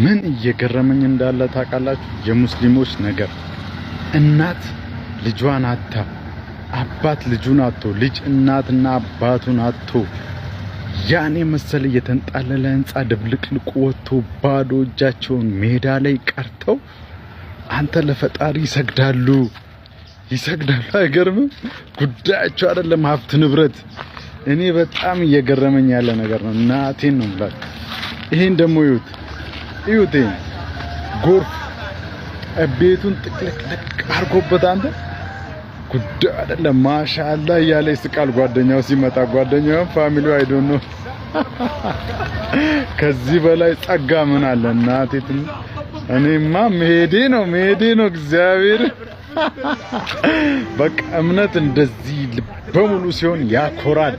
ምን እየገረመኝ እንዳለ ታውቃላችሁ? የሙስሊሞች ነገር እናት ልጇን አታ አባት ልጁን አጥቶ ልጅ እናትና አባቱን አጥቶ ያኔ መሰለ የተንጣለለ ህንጻ ድብልቅልቁ ወጥቶ ባዶ እጃቸውን ሜዳ ላይ ቀርተው አንተ ለፈጣሪ ይሰግዳሉ። አይገርምም? ጉዳያቸው አይደለም ሀብት ንብረት። እኔ በጣም እየገረመኝ ያለ ነገር ነው። እናቴን ነው ማለት ይሄን ደሞ ይዩት ጎርፍ ቤቱን ጥቅልቅ አርጎበት አንተ ጉዳይ አይደለም። ማሻአላ እያለ ይስቃል። ጓደኛው ሲመጣ ጓደኛው ፋሚሊው አይዶን ነው። ከዚህ በላይ ጸጋ ምን አለ? እናቴን እኔማ መሄዴ ነው እግዚአብሔር። በቃ እምነት እንደዚህ በሙሉ ሲሆን ያኮራል።